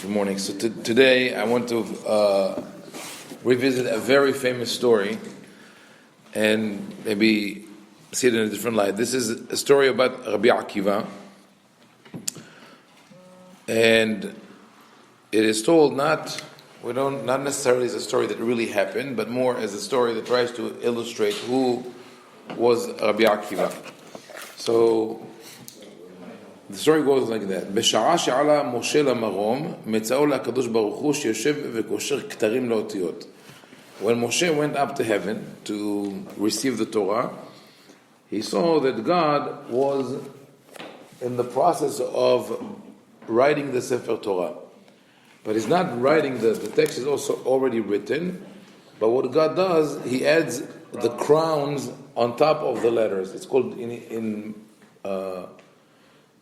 Good morning. So today I want to revisit a very famous story and maybe see it in a different light. This is a story about Rabbi Akiva, and it is told not necessarily as a story that really happened, but more as a story that tries to illustrate who was Rabbi Akiva. So the story goes like that. בשעה שעלה משה למרום, מצאו לקדוש ברוך הוא שיושב וקושר כתרים לאותיות. When Moshe went up to heaven to receive the Torah, he saw that God was in the process of writing the Sefer Torah. But he's not writing, the text is also already written, but what God does, he adds the crowns on top of the letters. It's called in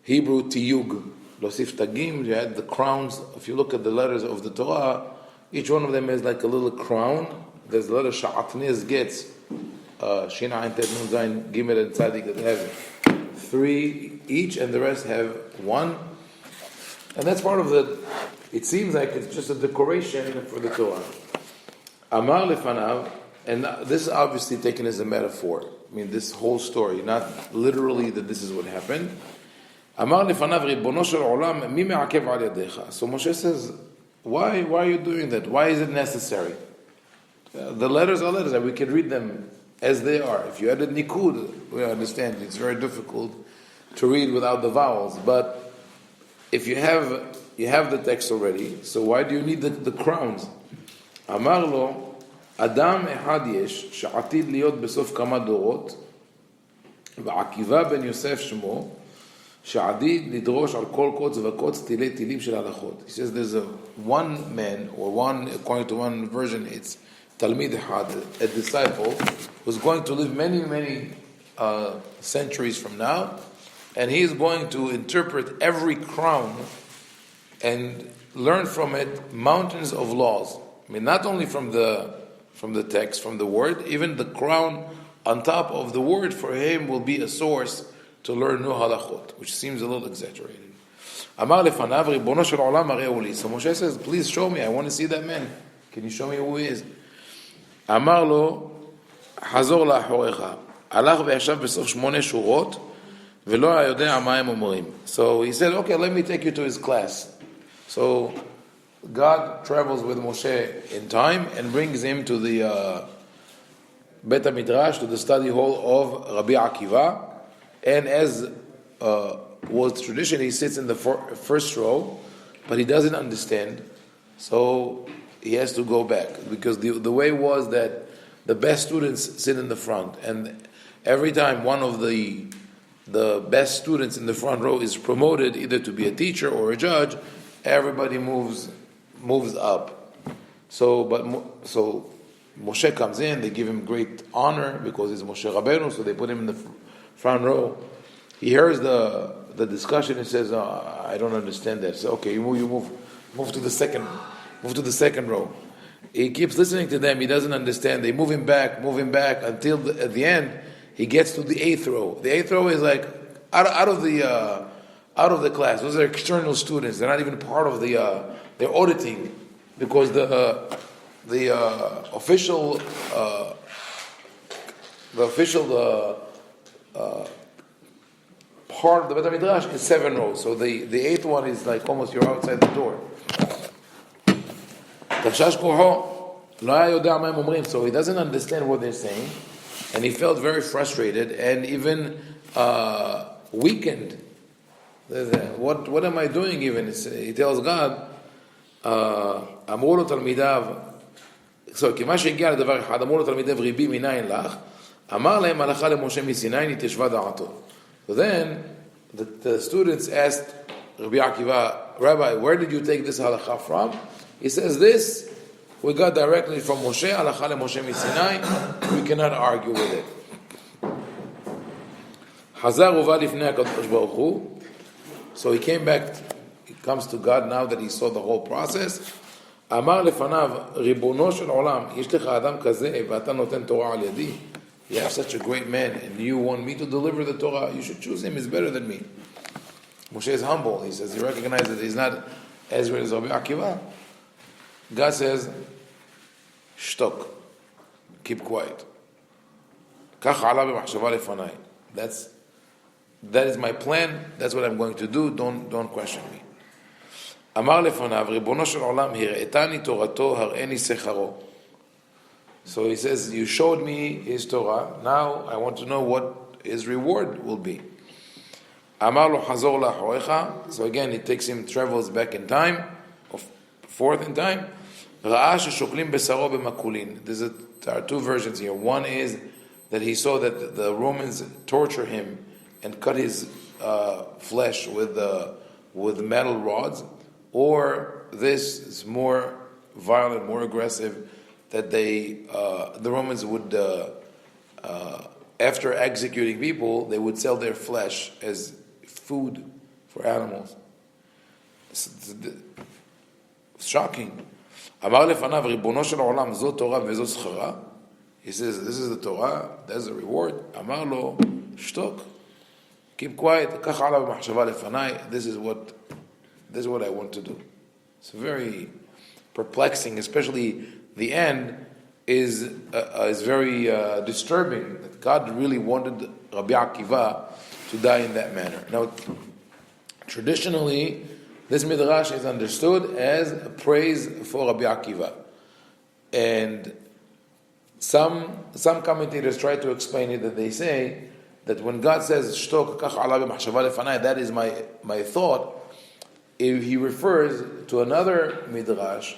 Hebrew tiyug, losif tagim. You had the crowns. If you look at the letters of the Torah, each one of them is like a little crown. There's the letter sha'atniz gets shin ayin tet nun zayin gimel and tzadik that have 3 each, and the rest have 1. And that's part of the. It seems like it's just a decoration for the Torah. Amar lefanav, and this is obviously taken as a metaphor. I mean, this whole story, not literally that this is what happened. Amar lefanav ribono shel olam mi me'akev al yadecha. So Moshe says, why are you doing that? Why is it necessary? The letters are letters, and we can read them as they are. If you added nikud, we understand it's very difficult to read without the vowels. But if you have the text already, so why do you need the crowns? Amar lo, Adam ehad yesh she'atid liot besof kama dorot, ve'Akiva ben Yosef shmo, she'adid lidrosh al kol kotz v'kotz tilei tilim shel halachot. He says there's one man, or one, according to one version, it's Talmid Had, a disciple, who's going to live many centuries from now, and he is going to interpret every crown and learn from it mountains of laws. I mean, not only from the text, from the word, even the crown on top of the word for him will be a source to learn new halachot, which seems a little exaggerated. Amar lefanav ribono shel olam areu li. So Moshe says, please show me, I want to see that man. Can you show me who he is? Amar lo, hazor la'achorecha. Alach ve'yashav besof 8 shurat, ve'lo hayodea ma hem omrim. So he said, okay, let me take you to his class. So God travels with Moshe in time and brings him to the Bet HaMidrash, to the study hall of Rabbi Akiva. And as was tradition, he sits in the first row, but he doesn't understand. So he has to go back, because the way was that the best students sit in the front, and every time one of the best students in the front row is promoted either to be a teacher or a judge, everybody moves up. So Moshe comes in, they give him great honor because he's Moshe Rabbeinu, so they put him in the front row. He hears the discussion and says, I don't understand that. So okay, you move to the second row. He keeps listening to them, he doesn't understand. They move him back until at the end he gets to the 8th row. The 8th row is like out of the class. Those are external students. They're not even part of they're auditing, because the official part of the Bet HaMidrash is 7 rows. So the 8th one is like almost you're outside the door. So he doesn't understand what they're saying, and he felt very frustrated and even weakened. What am I doing even? He tells God, אמרו לו תלמידיו, כיוון שהגיע לדבר אחד, אמרו לו תלמידיו ריבי מניין לך, אמר להם הלכה למשה מסיני נתיישבה דעתו. So then the students asked Rabbi Akiva, Rabbi, where did you take this halacha from? He says, this we got directly from Moshe, halacha למשה מסיני, we cannot argue with it. חזר ובא לפני הקדוש ברוך הוא. So he came back, he comes to God now that he saw the whole process. אמר לפניו, ריבונו של עולם, יש לך אדם כזה, ואתה נותן תורה על ידי. You have such a great man, and you want me to deliver the Torah, you should choose him, he's better than me. Moshe is humble. He says he recognizes that he's not as well as Rabbi Akiva, God says, shtok, keep quiet. That is my plan. That's what I'm going to do. Don't question me. אמר לפניו, ריבונו של עולם, הראתני תורתו, הראני שכרו. So he says, you showed me his Torah. Now I want to know what his reward will be. אמר לו, חזור לאחוריך. So again, it takes him, travels back in time, forth in time. ראה ששוקלים בשרו במקולין. There are two versions here. One is that he saw that the Romans torture him and cut his flesh with metal rods. Or this is more violent, more aggressive, that the Romans would, after executing people, they would sell their flesh as food for animals. It's shocking. אמר לפניו, ריבונו של העולם, זו תורה וזו שכרה. He says, this is the Torah, that's the reward. אמר לו, שתוק, keep quiet, קח עליו במחשבה לפניי, this is what I want to do. It's very perplexing, especially the end is very disturbing. That God really wanted Rabbi Akiva to die in that manner. Now, traditionally, this midrash is understood as a praise for Rabbi Akiva, and some commentators try to explain it, that they say that when God says "Shtok kach alav b'machshava lefanai," that is my thought. If he refers to another midrash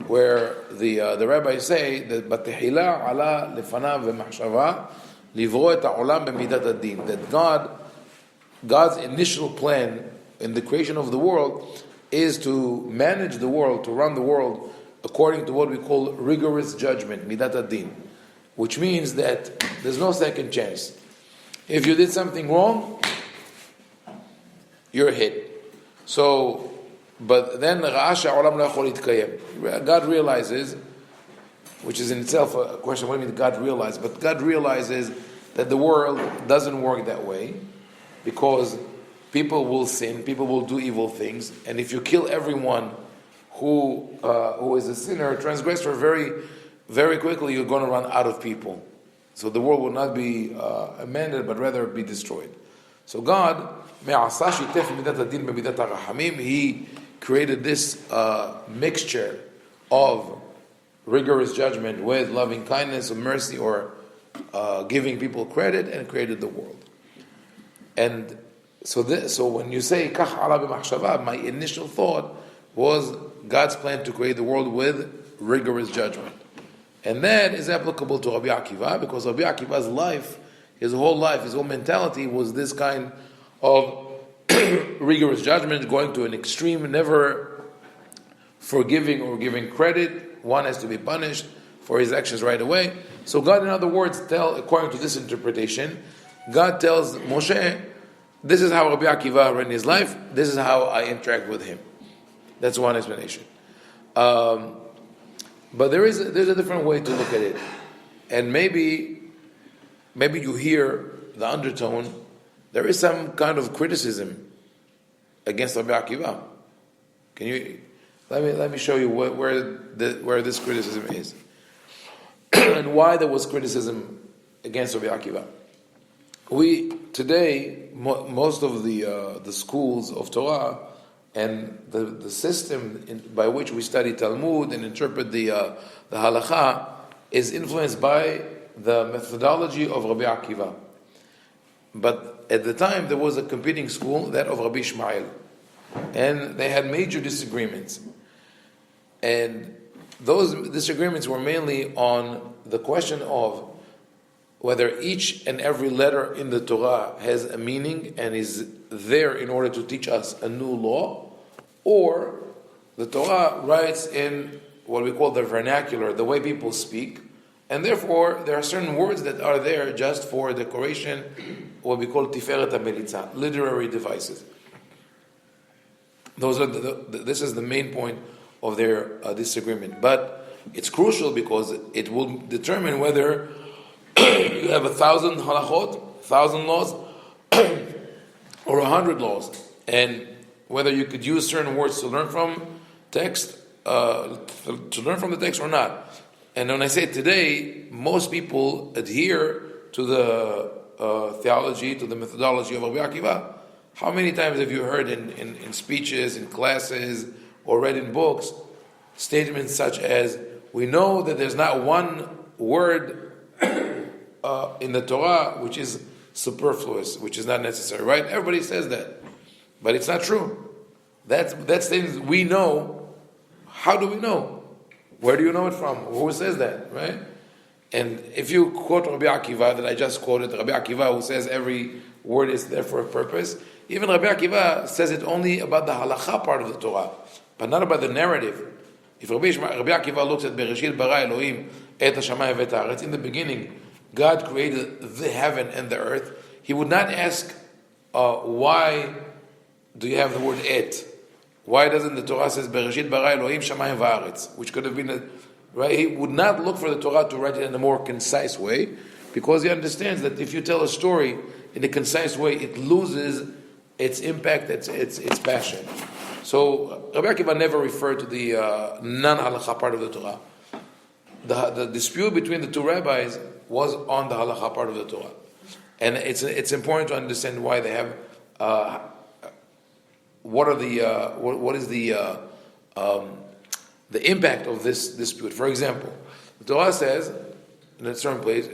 where the rabbis say that "Batehila ala lefanav v'machshava livro et ha'olam b'midat adin," that God's initial plan in the creation of the world is to manage the world, to run the world according to what we call rigorous judgment, midat adin, which means that there's no second chance. If you did something wrong, you're hit. So, but then God realizes, which is in itself a question, what do you mean God realizes? But God realizes that the world doesn't work that way, because people will sin, people will do evil things, and if you kill everyone who is a sinner, a transgressor, very, very quickly you're going to run out of people. So the world will not be amended, but rather be destroyed. So God, He created this mixture of rigorous judgment with loving kindness or mercy, or giving people credit, and created the world. And so when you say kach ala b'machshava, my initial thought was God's plan to create the world with rigorous judgment. And that is applicable to Rabbi Akiva, because Rabbi Akiva's life, his whole mentality was this kind of rigorous judgment, going to an extreme, never forgiving or giving credit. One has to be punished for his actions right away. So God, in other words, according to this interpretation, God tells Moshe, this is how Rabbi Akiva ran his life, this is how I interact with him. That's one explanation. But there's a different way to look at it. And maybe you hear the undertone, there is some kind of criticism against Rabbi Akiva. Can you let me show you where this criticism is, and why there was criticism against Rabbi Akiva. Today most of the schools of Torah and the system by which we study Talmud and interpret the halakha is influenced by the methodology of Rabbi Akiva. But at the time there was a competing school, that of Rabbi Ishmael, and they had major disagreements. And those disagreements were mainly on the question of whether each and every letter in the Torah has a meaning and is there in order to teach us a new law, or the Torah writes in what we call the vernacular, the way people speak, and therefore there are certain words that are there just for decoration, what we call tiferet ha-melitza, literary devices. This is the main point of their disagreement. But it's crucial because it will determine whether you have 1,000 halachot, 1,000 laws, or 100 laws. And whether you could use certain words to learn from text, to learn from the text or not. And when I say today, most people adhere to the theology, to the methodology of Rabbi Akiva. How many times have you heard in speeches, in classes, or read in books, statements such as, we know that there's not one word in the Torah which is superfluous, which is not necessary, right? Everybody says that. But it's not true. That's things we know. How do we know? Where do you know it from? Who says that, right? And if you quote Rabbi Akiva, that I just quoted, Rabbi Akiva, who says every word is there for a purpose, even Rabbi Akiva says it only about the halacha part of the Torah, but not about the narrative. If Rabbi Akiva looks at Bereshit bara Elohim et hashamayim v'et haaretz, in the beginning, God created the heaven and the earth, he would not ask, why do you have the word et? Why doesn't the Torah says Bereshit bara Elohim shamayim v'haaretz, which could have been right? He would not look for the Torah to write it in a more concise way, because he understands that if you tell a story in a concise way, it loses its impact, its passion. So Rabbi Akiva never referred to the non-halacha part of the Torah. The dispute between the two rabbis was on the halacha part of the Torah, and it's important to understand why they have. What is the impact of this dispute? For example, the Torah says in a certain place,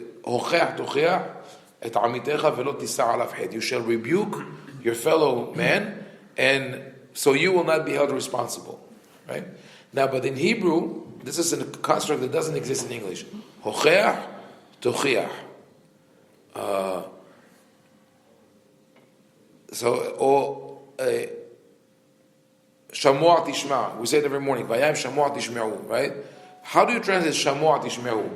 you shall rebuke your fellow man, and so you will not be held responsible. Right? Now, but in Hebrew, this is a construct that doesn't exist in English. Hocheach, tochiach. Shamua tishma. We say it every morning. Vayam shamua tishmeu. Right? How do you translate shamua tishmeu?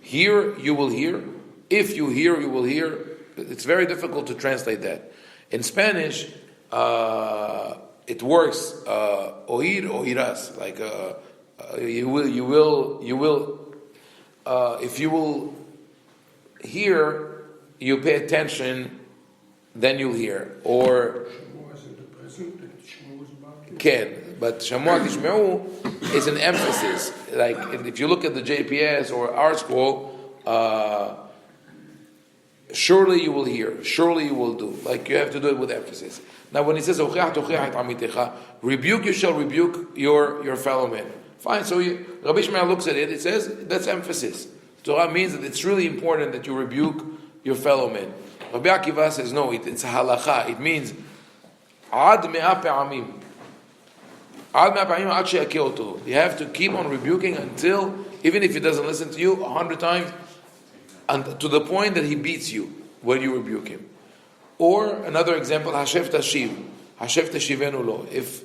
Hear, you will hear. If you hear, you will hear. It's very difficult to translate that. In Spanish, it works. Oír, oirás. Like you will. If you will hear, you pay attention, then you'll hear. Or can, but Shamua Tishmeu is an emphasis. Like if you look at the JPS or our school, surely you will hear, surely you will do. Like you have to do it with emphasis. Now when he says rebuke, you shall rebuke your fellow man. Fine. So Rabbi Shmuel looks at it. It says that's emphasis. Torah means that it's really important that you rebuke your fellow man. Rabbi Akiva says no. It's a halacha. It means ad me'ah pe'amim. You have to keep on rebuking until, even if he doesn't listen to you 100 times, and to the point that he beats you when you rebuke him. Or another example, Hashev Tashiv. Hashev Tashivenu lo. If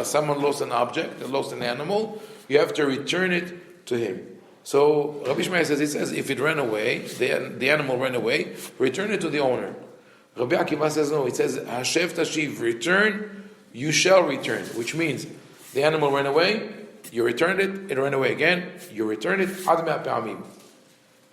someone lost an object, lost an animal, you have to return it to him. So Rabbi Shmuel says, if it ran away, the animal ran away, return it to the owner. Rabbi Akiva says no. It says Hashev Tashiv, return. You shall return, which means the animal ran away, you returned it, it ran away again, you return it, ad me'ah pe'amim.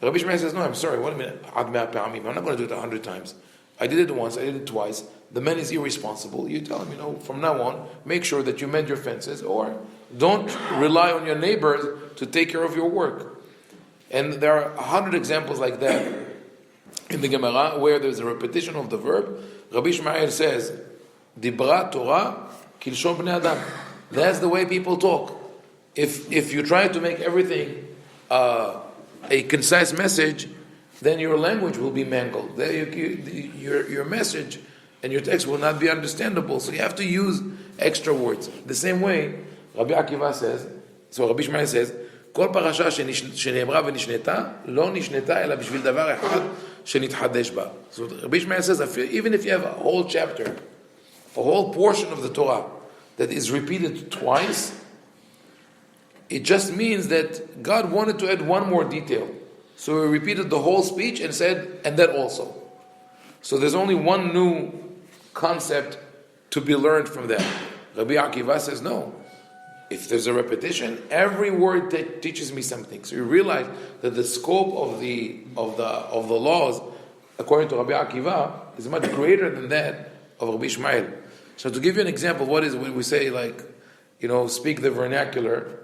Rabbi Shmuel says, no, I'm sorry, wait a minute, ad me'ah pe'amim, I'm not going to do it 100 times. I did it once, I did it twice, the man is irresponsible. You tell him, from now on, make sure that you mend your fences, or don't rely on your neighbors to take care of your work. And there are 100 examples like that in the Gemara, where there's a repetition of the verb. Rabbi Shmuel says, Dibra Torah kilshon bnei adam. That's the way people talk. If you try to make everything a concise message, then your language will be mangled. Your message and your text will not be understandable. So you have to use extra words. The same way, Rabbi Akiva says, so Rabbi Shmuel says, כל פרשה שנאמרה ונשנתה, לא נשנתה אלא בשביל דבר אחד שנתחדש בה. So Rabbi Shmuel says, even if you have a whole chapter, a whole portion of the Torah that is repeated twice, it just means that God wanted to add one more detail. So he repeated the whole speech and said, and that also. So there's only one new concept to be learned from that. Rabbi Akiva says, no. If there's a repetition, every word teaches me something. So you realize that the scope of the laws, according to Rabbi Akiva, is much greater than that of Rabbi Shmuel. So to give you an example, what is when we say speak the vernacular,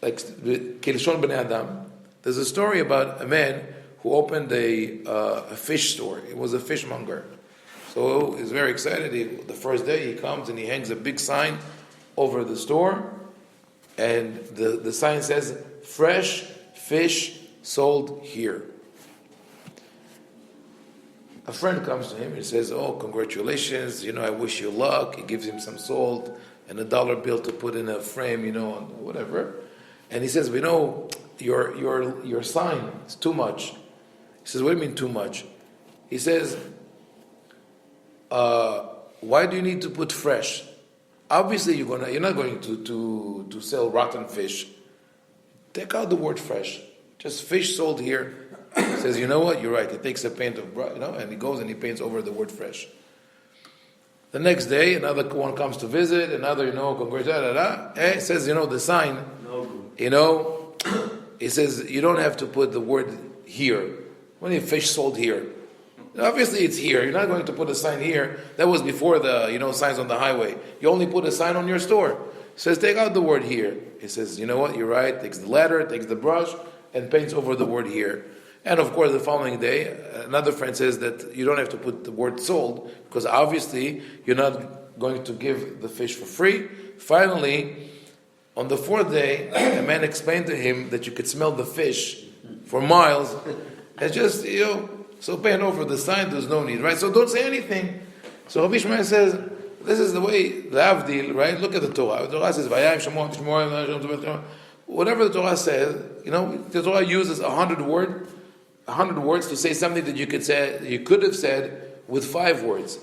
like Kilshon Bnei Adam. There's a story about a man who opened a fish store. He was a fishmonger. So he's very excited. The first day he comes and he hangs a big sign over the store, and the sign says, "Fresh fish sold here." A friend comes to him and says, "Oh, congratulations, I wish you luck." He gives him some salt and a dollar bill to put in a frame, whatever. And he says, your sign is too much. He says, "What do you mean too much?" He says, "Why do you need to put fresh? Obviously you're not going to sell rotten fish. Take out the word fresh. Just fish sold here." He says, "You know what? You're right." He takes a paint and he goes and he paints over the word fresh. The next day, another one comes to visit, another, congratulations. He says, the sign, he says, "You don't have to put the word here. When you fish sold here. Obviously it's here. You're not going to put a sign here. That was before the, signs on the highway. You only put a sign on your store." He says, "Take out the word here." He says, "You know what? You're right." Takes the letter, takes the brush, and paints over the word here. And of course, the following day, another friend says that you don't have to put the word sold, because obviously you're not going to give the fish for free. Finally, on the fourth day, a man explained to him that you could smell the fish for miles. And just, so paint over the sign, there's no need, right? So don't say anything. So Rabbi Shmuel says, this is the way, the Avdil, right? Look at the Torah. The Torah says, whatever the Torah says, the Torah uses 100 words to say something that you could have said with 5 words,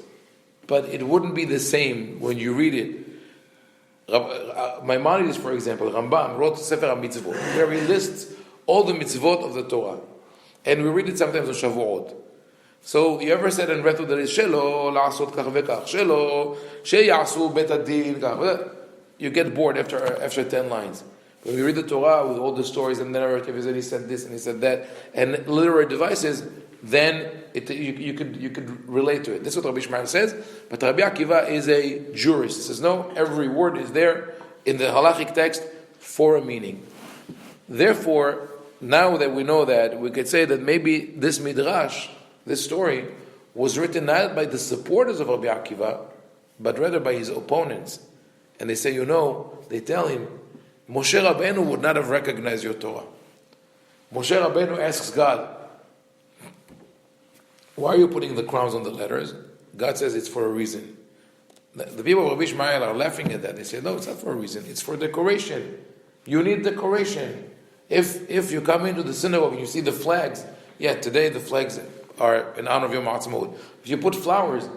but it wouldn't be the same when you read it. Maimonides, for example, Rambam wrote Sefer HaMitzvot, where he lists all the mitzvot of the Torah, and we read it sometimes on Shavuot. So you ever said and read through that is Shelo la'asot kach vekach, Shelo sheyasu bet adin kach. You get bored after 10 lines. When we read the Torah with all the stories and the narratives, and he said this and he said that, and literary devices, then you could relate to it. This is what Rabbi Shmuel says. But Rabbi Akiva is a jurist. He says, no, every word is there in the halachic text for a meaning. Therefore, now that we know that, we could say that maybe this midrash, this story, was written not by the supporters of Rabbi Akiva, but rather by his opponents. And they say, they tell him, Moshe Rabbeinu would not have recognized your Torah. Moshe Rabbeinu asks God, why are you putting the crowns on the letters? God says it's for a reason. The people of Rabbi Shmuel are laughing at that. They say, no, it's not for a reason. It's for decoration. You need decoration. If you come into the synagogue and you see the flags, today the flags are in honor of Yom HaAtzmaut. If you put flowers,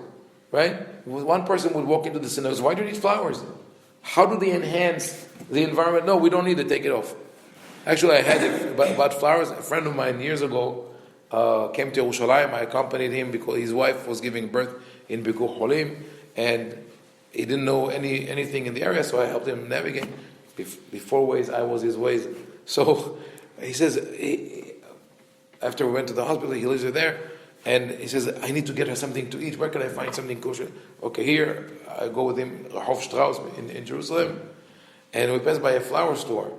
right? One person would walk into the synagogue, why do you need flowers? How do they enhance the environment? No, we don't need to take it off. Actually, I had it about flowers. A friend of mine years ago came to Yerushalayim. I accompanied him because his wife was giving birth in Bikur Cholim, and he didn't know anything in the area, so I helped him navigate. Before Waze, I was his Waze. So he says, after we went to the hospital, he lives there, and he says, I need to get her something to eat. Where can I find something kosher? Okay, here, I go with him, Hof Strauss in Jerusalem, and we pass by a flower store.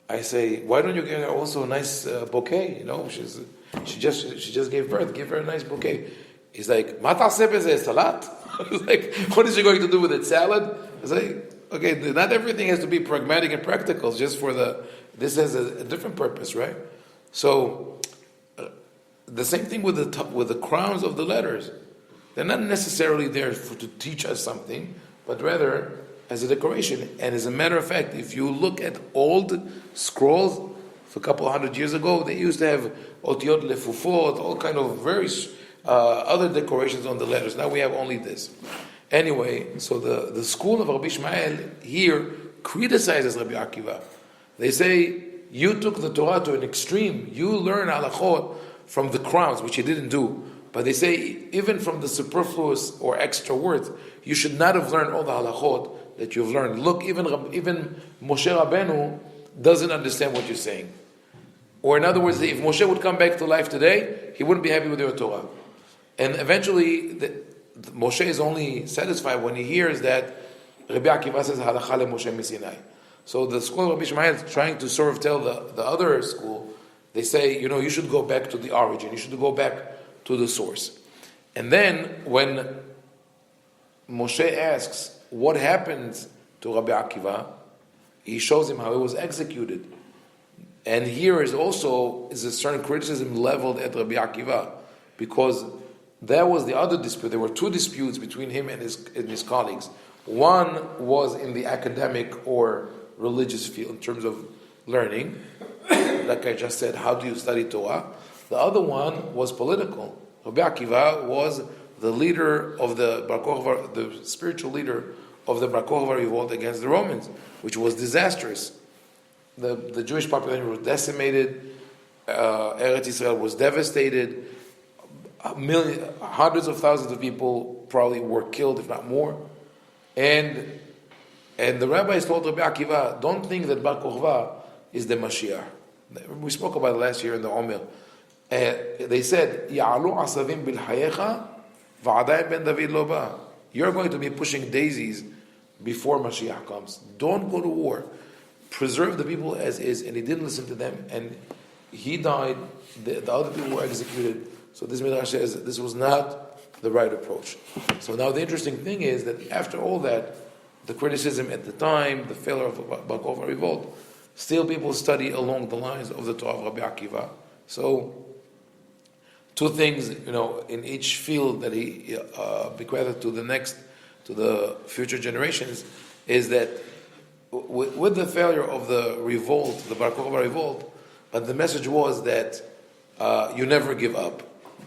I say, why don't you get her also a nice bouquet? She just gave birth. Give her a nice bouquet. He's like, "Ma ta'aseh bezeh salat?" I was like, what is she going to do with it? Salad? I was like, okay, not everything has to be pragmatic and practical. Just this has a different purpose, right? So the same thing with the crowns of the letters. They're not necessarily there to teach us something, but rather as a decoration. And as a matter of fact, if you look at old scrolls a couple of 100 years ago, they used to have otiyot lefufot, all kind of various other decorations on the letters. Now we have only this. Anyway, so the school of Rabbi Shmuel here criticizes Rabbi Akiva. They say, you took the Torah to an extreme. You learn halachot from the crowns, which you didn't do. But they say, even from the superfluous or extra words, you should not have learned all the halachot that you've learned. Look, even Moshe Rabbeinu doesn't understand what you're saying. Or in other words, if Moshe would come back to life today, he wouldn't be happy with your Torah. And eventually, Moshe is only satisfied when he hears that Rabbi Akiva says Halacha le Moshe Misinai. So the school of Rabbi Ishmael is trying to sort of tell the other school, they say, you should go back to the origin, you should go back to the source. And then when Moshe asks what happened to Rabbi Akiva, he shows him how he was executed. And here is a certain criticism leveled at Rabbi Akiva, because that was the other dispute. There were two disputes between him and his colleagues. One was in the academic or religious field in terms of learning, like I just said, how do you study Torah? The other one was political. Rabbi Akiva was the leader of the spiritual leader of the Bar Kokhba revolt against the Romans, which was disastrous. The Jewish population was decimated. Eretz Israel was devastated. Hundreds of thousands of people probably were killed, if not more. And the rabbis told Rabbi Akiva, don't think that Bar Kokhba is the Mashiach. We spoke about it last year in the Omer. They said, "Ya'alu asavim bil hayecha, va'adai ben David lo ba." You're going to be pushing daisies before Mashiach comes. Don't go to war. Preserve the people as is. And he didn't listen to them, and he died. The other people were executed. So this Midrash says this was not the right approach. So now the interesting thing is that after all that, the criticism at the time, the failure of Bar Kokhba revolt, still people study along the lines of the Torah of Rabbi Akiva. So two things, in each field that he bequeathed to the future generations, is that with the failure of the revolt, the Bar Kokhba revolt, but the message was that you never give up.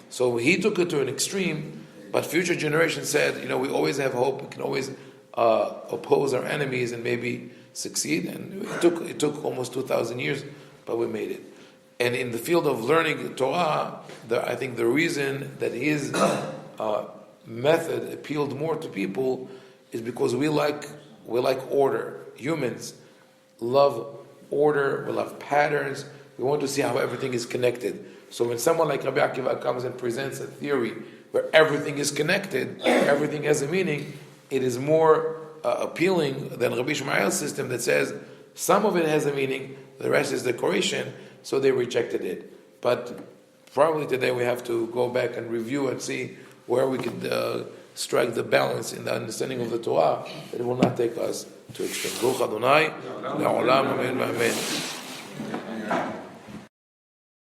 So he took it to an extreme, but future generations said, we always have hope, we can always oppose our enemies and maybe succeed. And it took almost 2,000 years, but we made it. And in the field of learning Torah, I think the reason that his method appealed more to people is because we like order. Humans love order, we love patterns, we want to see how everything is connected. So when someone like Rabbi Akiva comes and presents a theory where everything is connected, everything has a meaning, it is more appealing than Rabbi Ishmael's system that says some of it has a meaning, the rest is decoration, so they rejected it. But probably today we have to go back and review and see where we could strike the balance in the understanding of the Torah that it will not take us to extreme. Baruch Adonai, Le'olam, Amen, Amen.